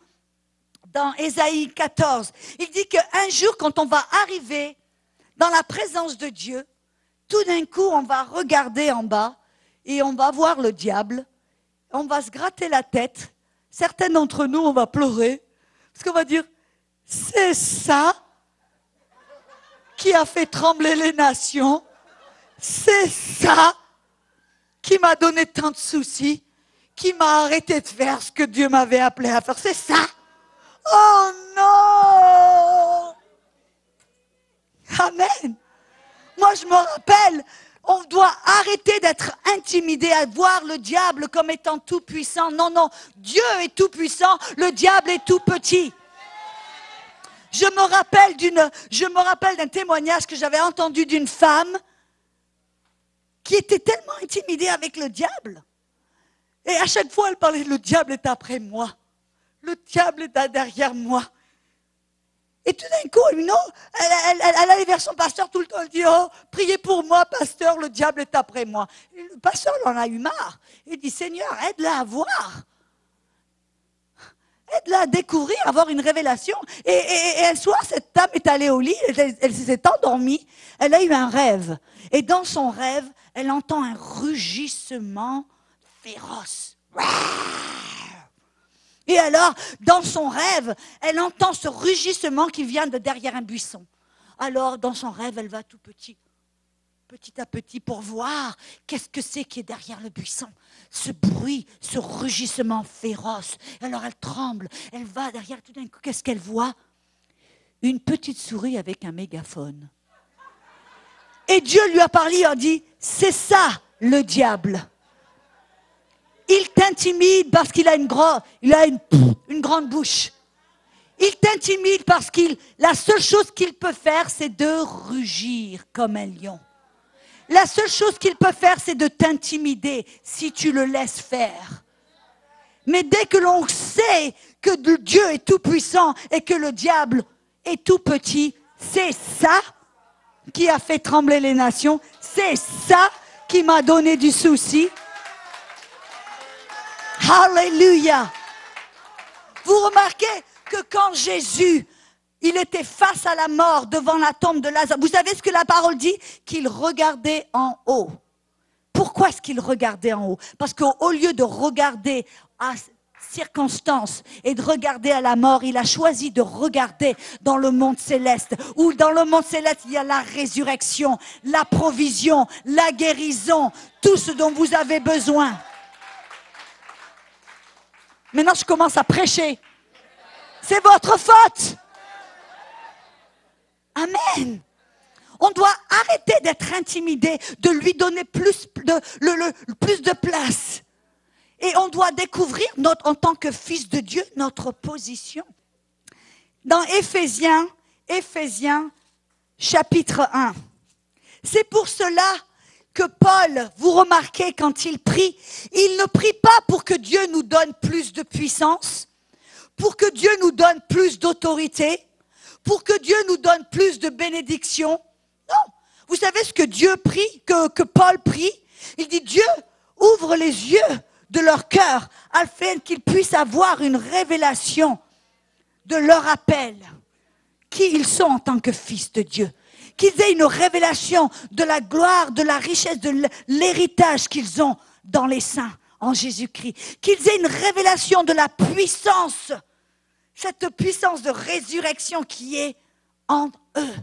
dans Ésaïe 14. Il dit qu'un jour, quand on va arriver dans la présence de Dieu, tout d'un coup, on va regarder en bas et on va voir le diable. On va se gratter la tête. Certains d'entre nous, on va pleurer. Parce qu'on va dire, c'est ça qui a fait trembler les nations. C'est ça qui m'a donné tant de soucis. Qui m'a arrêté de faire ce que Dieu m'avait appelé à faire. C'est ça. Oh non! Amen. Moi, je me rappelle, on doit arrêter d'être intimidé à voir le diable comme étant tout puissant. Non, non, Dieu est tout puissant, le diable est tout petit. Je me rappelle d'un témoignage que j'avais entendu d'une femme qui était tellement intimidée avec le diable. Et à chaque fois, elle parlait, le diable est après moi. Le diable est derrière moi. Et tout d'un coup, elle dit non, elle allait vers son pasteur tout le temps. Elle dit, oh, priez pour moi, pasteur, le diable est après moi. Et le pasteur en a eu marre. Il dit, Seigneur, aide-la à voir. Aide-la à découvrir, à avoir une révélation. Et un soir, cette dame est allée au lit, elle s'est endormie, elle a eu un rêve. Et dans son rêve, elle entend un rugissement féroce. Et alors, dans son rêve, elle entend ce rugissement qui vient de derrière un buisson. Alors, dans son rêve, elle va tout petit à petit, pour voir qu'est-ce que c'est qui est derrière le buisson. Ce bruit, ce rugissement féroce. Alors, elle tremble, elle va derrière, tout d'un coup, qu'est-ce qu'elle voit? Une petite souris avec un mégaphone. Et Dieu lui a parlé, il a dit, c'est ça le diable. Il t'intimide parce qu'il a une grande bouche. Il t'intimide parce la seule chose qu'il peut faire, c'est de rugir comme un lion. La seule chose qu'il peut faire, c'est de t'intimider si tu le laisses faire. Mais dès que l'on sait que Dieu est tout puissant et que le diable est tout petit, c'est ça qui a fait trembler les nations. C'est ça qui m'a donné du souci. Alléluia. Vous remarquez que quand Jésus, il était face à la mort devant la tombe de Lazare, vous savez ce que la parole dit? Qu'il regardait en haut. Pourquoi est-ce qu'il regardait en haut? Parce qu'au lieu de regarder à circonstances et de regarder à la mort, il a choisi de regarder dans le monde céleste, où dans le monde céleste il y a la résurrection, la provision, la guérison, tout ce dont vous avez besoin. Maintenant je commence à prêcher. C'est votre faute. Amen. On doit arrêter d'être intimidé, de lui donner plus de place. Et on doit découvrir, en tant que fils de Dieu, notre position. Dans Éphésiens chapitre 1. C'est pour cela que Paul, vous remarquez quand il prie, il ne prie pas pour que Dieu nous donne plus de puissance, pour que Dieu nous donne plus d'autorité, pour que Dieu nous donne plus de bénédiction. Non. Vous savez ce que Dieu prie, que Paul prie? Il dit, Dieu ouvre les yeux de leur cœur afin qu'ils puissent avoir une révélation de leur appel, qui ils sont en tant que fils de Dieu. Qu'ils aient une révélation de la gloire, de la richesse, de l'héritage qu'ils ont dans les saints en Jésus-Christ. Qu'ils aient une révélation de la puissance, cette puissance de résurrection qui est en eux.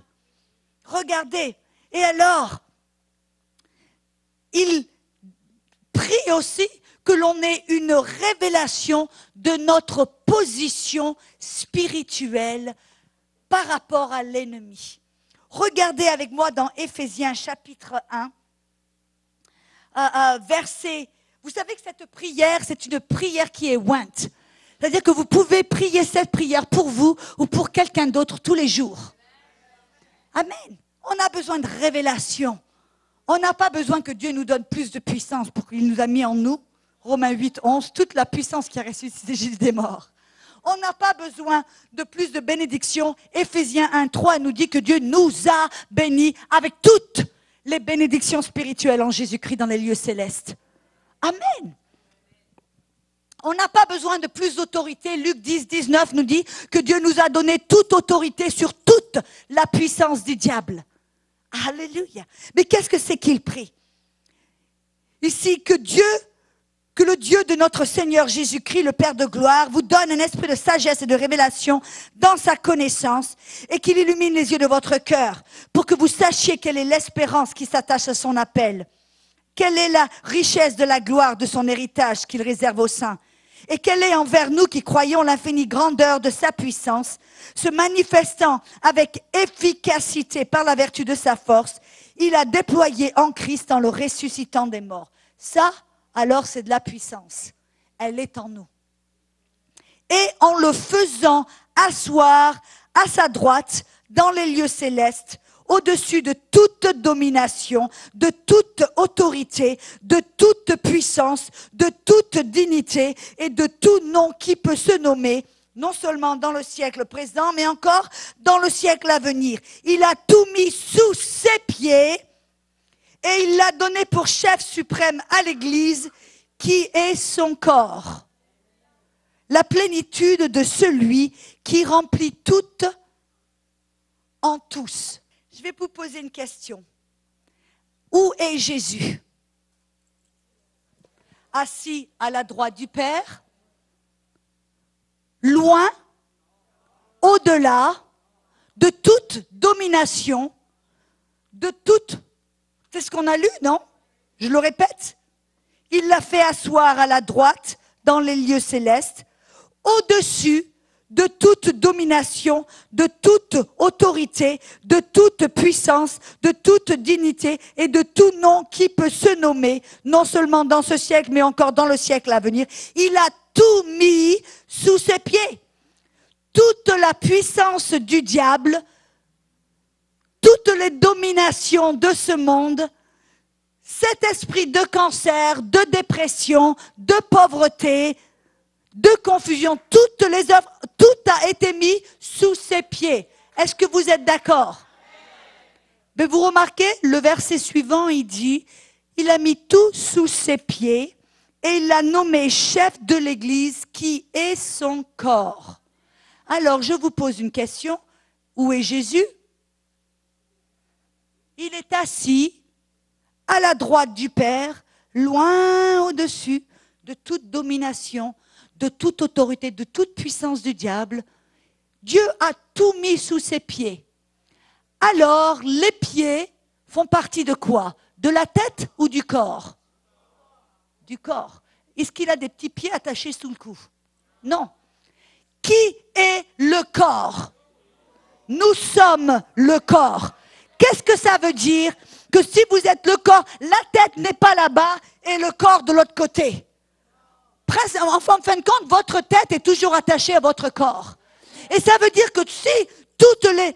Regardez. Et alors, il prie aussi que l'on ait une révélation de notre position spirituelle par rapport à l'ennemi. Regardez avec moi dans Éphésiens chapitre 1, verset. Vous savez que cette prière, c'est une prière qui est ointe. C'est-à-dire que vous pouvez prier cette prière pour vous ou pour quelqu'un d'autre tous les jours. Amen. On a besoin de révélation. On n'a pas besoin que Dieu nous donne plus de puissance pour qu'il nous a mis en nous. Romains 8, 11, toute la puissance qui a ressuscité Jésus des morts. On n'a pas besoin de plus de bénédictions. Éphésiens 1, 3 nous dit que Dieu nous a bénis avec toutes les bénédictions spirituelles en Jésus-Christ dans les lieux célestes. Amen. On n'a pas besoin de plus d'autorité. Luc 10, 19 nous dit que Dieu nous a donné toute autorité sur toute la puissance du diable. Alléluia. Mais qu'est-ce que c'est qu'il prie? Ici, que le Dieu de notre Seigneur Jésus-Christ, le Père de gloire, vous donne un esprit de sagesse et de révélation dans sa connaissance et qu'il illumine les yeux de votre cœur pour que vous sachiez quelle est l'espérance qui s'attache à son appel. Quelle est la richesse de la gloire de son héritage qu'il réserve aux saints? Et quelle est envers nous qui croyons l'infinie grandeur de sa puissance, se manifestant avec efficacité par la vertu de sa force, il a déployé en Christ en le ressuscitant des morts. Ça, alors c'est de la puissance. Elle est en nous. Et en le faisant asseoir à sa droite dans les lieux célestes, au-dessus de toute domination, de toute autorité, de toute puissance, de toute dignité et de tout nom qui peut se nommer, non seulement dans le siècle présent, mais encore dans le siècle à venir. Il a tout mis sous ses pieds et il l'a donné pour chef suprême à l'Église qui est son corps. La plénitude de celui qui remplit tout en tous. Je vais vous poser une question. Où est Jésus? Assis à la droite du Père? Loin? Au-delà? de toute domination, de toute... C'est ce qu'on a lu, non? Je le répète. Il l'a fait asseoir à la droite dans les lieux célestes, au-dessus de toute domination, de toute autorité, de toute puissance, de toute dignité et de tout nom qui peut se nommer, non seulement dans ce siècle, mais encore dans le siècle à venir. Il a tout mis sous ses pieds. Toute la puissance du diable, toutes les dominations de ce monde, cet esprit de cancer, de dépression, de pauvreté, de confusion, toutes les œuvres, tout a été mis sous ses pieds. Est-ce que vous êtes d'accord? Mais vous remarquez, le verset suivant, il dit, il a mis tout sous ses pieds et il l'a nommé chef de l'Église qui est son corps. Alors, je vous pose une question. Où est Jésus? Il est assis à la droite du Père, loin au-dessus de toute domination, de toute autorité, de toute puissance du diable. Dieu a tout mis sous ses pieds. Alors, les pieds font partie de quoi? De la tête ou du corps? Du corps. Est-ce qu'il a des petits pieds attachés sous le cou? Non. Qui est le corps? Nous sommes le corps. Qu'est-ce que ça veut dire? Que si vous êtes le corps, la tête n'est pas là-bas et le corps de l'autre côté. En fin de compte, votre tête est toujours attachée à votre corps. Et ça veut dire que si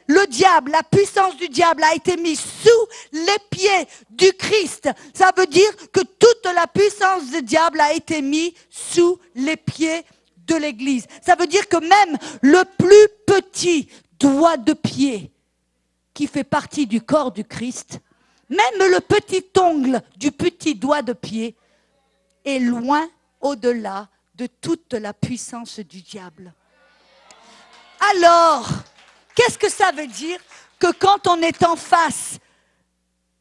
le diable, la puissance du diable a été mise sous les pieds du Christ, ça veut dire que toute la puissance du diable a été mise sous les pieds de l'Église. Ça veut dire que même le plus petit doigt de pied qui fait partie du corps du Christ, même le petit ongle du petit doigt de pied est loin au-delà de toute la puissance du diable. Alors, qu'est-ce que ça veut dire? Que quand on est en face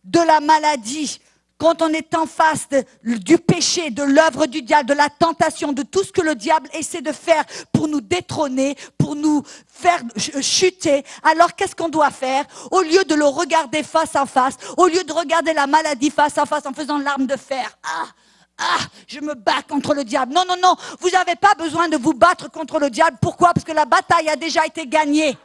de la maladie, quand on est en face du péché, de l'œuvre du diable, de la tentation, de tout ce que le diable essaie de faire pour nous détrôner, pour nous faire chuter, alors qu'est-ce qu'on doit faire? Au lieu de le regarder face à face, au lieu de regarder la maladie face à face en faisant l'arme de fer, je me bats contre le diable. Non, non, non, vous n'avez pas besoin de vous battre contre le diable. Pourquoi? Parce que la bataille a déjà été gagnée.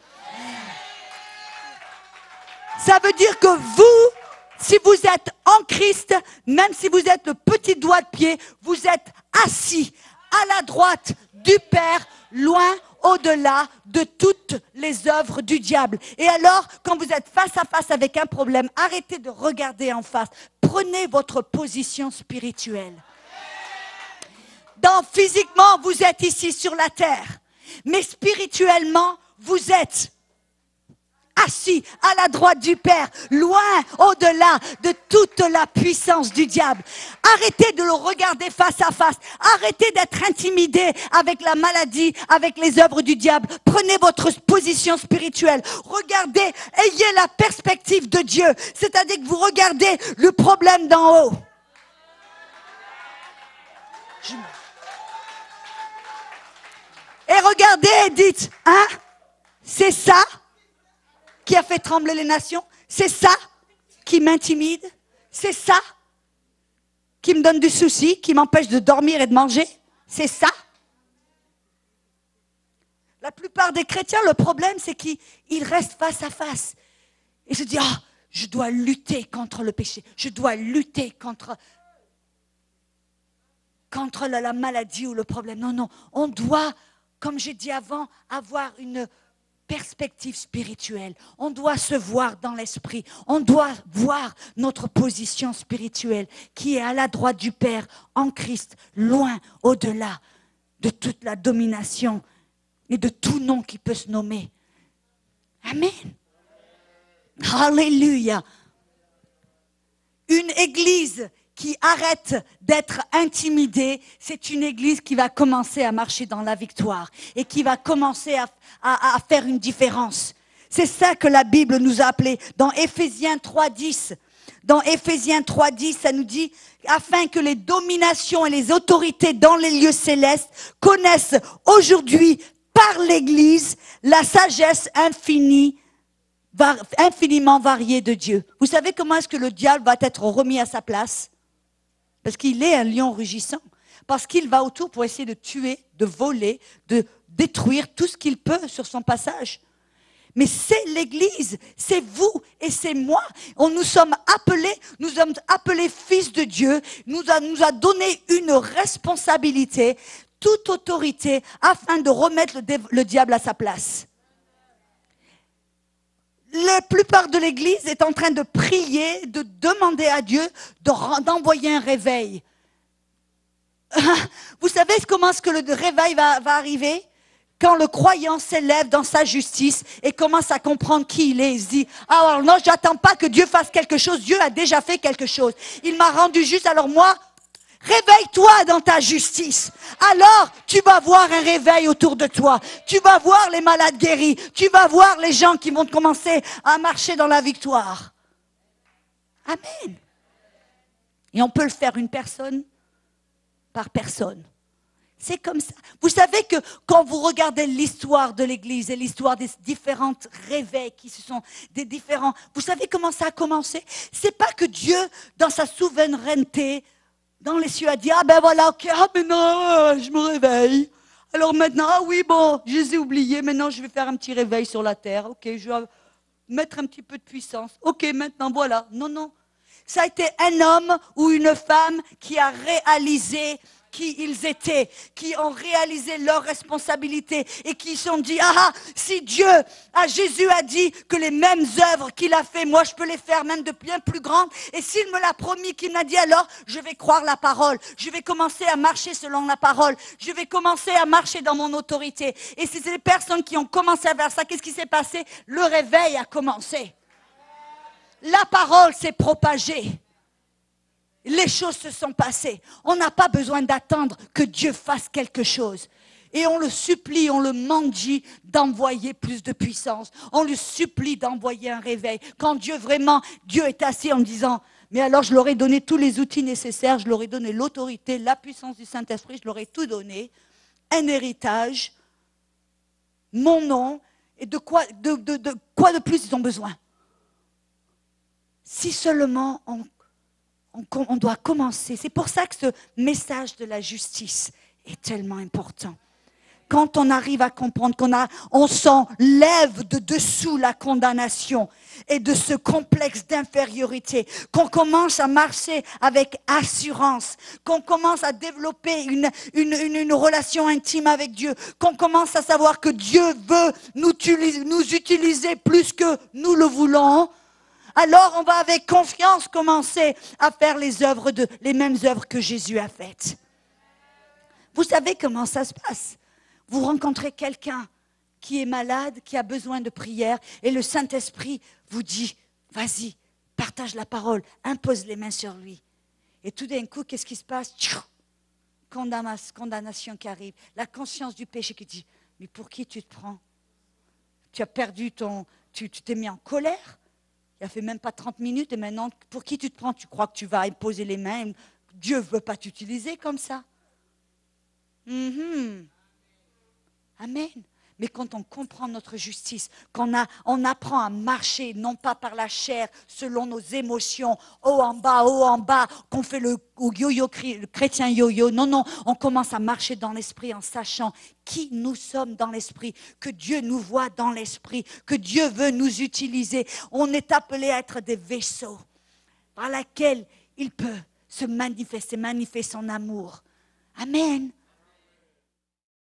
Ça veut dire que vous, si vous êtes en Christ, même si vous êtes le petit doigt de pied, vous êtes assis à la droite du Père, loin au-delà de toutes les œuvres du diable. Et alors, quand vous êtes face à face avec un problème, arrêtez de regarder en face. Prenez votre position spirituelle. Physiquement, vous êtes ici sur la terre. Mais spirituellement, vous êtes assis à la droite du Père, loin au-delà de toute la puissance du diable. Arrêtez de le regarder face à face. Arrêtez d'être intimidé avec la maladie, avec les œuvres du diable. Prenez votre position spirituelle. Regardez, ayez la perspective de Dieu. C'est-à-dire que vous regardez le problème d'en haut. Et regardez et dites, c'est ça qui a fait trembler les nations? C'est ça qui m'intimide? C'est ça qui me donne du souci, qui m'empêche de dormir et de manger? C'est ça? La plupart des chrétiens, le problème, c'est qu'ils restent face à face. Et se disent, je dois lutter contre le péché. Je dois lutter contre la maladie ou le problème. Non, non, on doit, comme j'ai dit avant, avoir une perspective spirituelle. On doit se voir dans l'esprit. On doit voir notre position spirituelle qui est à la droite du Père, en Christ, loin au-delà de toute la domination et de tout nom qui peut se nommer. Amen. Alléluia. Une église qui arrête d'être intimidée, c'est une église qui va commencer à marcher dans la victoire et qui va commencer à faire une différence. C'est ça que la Bible nous a appelé dans Éphésiens 3:10. Dans Éphésiens 3:10, ça nous dit « Afin que les dominations et les autorités dans les lieux célestes connaissent aujourd'hui par l'Église la sagesse infinie infiniment varié de Dieu. Vous savez comment est-ce que le diable va être remis à sa place? Parce qu'il est un lion rugissant. Parce qu'il va autour pour essayer de tuer, de voler, de détruire tout ce qu'il peut sur son passage. Mais c'est l'Église, c'est vous et c'est moi. Nous sommes appelés fils de Dieu. Nous a donné une responsabilité, toute autorité, afin de remettre le diable à sa place. La plupart de l'Église est en train de prier, de demander à Dieu d'envoyer un réveil. Vous savez comment est-ce que le réveil va arriver? Quand le croyant s'élève dans sa justice et commence à comprendre qui il est, il se dit, ah alors non, j'attends pas que Dieu fasse quelque chose, Dieu a déjà fait quelque chose. Il m'a rendu juste, alors moi, réveille-toi dans ta justice. Alors, tu vas voir un réveil autour de toi. Tu vas voir les malades guéris. Tu vas voir les gens qui vont commencer à marcher dans la victoire. Amen. Et on peut le faire une personne par personne. C'est comme ça. Vous savez que quand vous regardez l'histoire de l'Église et l'histoire des différents réveils qui se sont des différents, vous savez comment ça a commencé? C'est pas que Dieu, dans sa souveraineté, dans les cieux, a dit, ah ben voilà, ok, ah maintenant je me réveille. Alors maintenant, ah oui, bon, je les ai oubliés, maintenant je vais faire un petit réveil sur la terre. Ok, je vais mettre un petit peu de puissance. Ok, maintenant voilà. Non, non. Ça a été un homme ou une femme qui a réalisé qui ils étaient, qui ont réalisé leurs responsabilités et qui se sont dit, ah, si Jésus a dit que les mêmes œuvres qu'il a fait, moi je peux les faire même de bien plus grandes, et s'il me l'a promis, qu'il m'a dit, alors je vais croire la parole, je vais commencer à marcher selon la parole, je vais commencer à marcher dans mon autorité. Et c'est les personnes qui ont commencé à faire ça, qu'est-ce qui s'est passé? Le réveil a commencé. La parole s'est propagée. Les choses se sont passées. On n'a pas besoin d'attendre que Dieu fasse quelque chose. Et on le supplie, on le mendie d'envoyer plus de puissance. On le supplie d'envoyer un réveil. Quand Dieu est assis en disant, mais alors je leur ai donné tous les outils nécessaires, je leur ai donné l'autorité, la puissance du Saint-Esprit, je leur ai tout donné. Un héritage, mon nom, et de quoi de plus ils ont besoin? Si seulement on doit commencer. C'est pour ça que ce message de la justice est tellement important. Quand on arrive à comprendre on s'enlève de dessous la condamnation et de ce complexe d'infériorité, qu'on commence à marcher avec assurance, qu'on commence à développer une relation intime avec Dieu, qu'on commence à savoir que Dieu veut nous utiliser plus que nous le voulons, alors on va avec confiance commencer à faire les mêmes œuvres que Jésus a faites. Vous savez comment ça se passe? Vous rencontrez quelqu'un qui est malade, qui a besoin de prière, et le Saint-Esprit vous dit, vas-y, partage la parole, impose les mains sur lui. Et tout d'un coup, qu'est-ce qui se passe? Condamnation qui arrive, la conscience du péché qui dit, mais pour qui tu te prends? Tu as perdu tu t'es mis en colère? Il a fait même pas 30 minutes et maintenant, pour qui tu te prends? Tu crois que tu vas imposer les mains? Dieu ne veut pas t'utiliser comme ça. Amen. Mais quand on comprend notre justice, on apprend à marcher, non pas par la chair, selon nos émotions, haut en bas, qu'on fait le chrétien yo-yo. Non, non, on commence à marcher dans l'esprit en sachant qui nous sommes dans l'esprit, que Dieu nous voit dans l'esprit, que Dieu veut nous utiliser. On est appelé à être des vaisseaux par lesquels il peut se manifester son amour. Amen.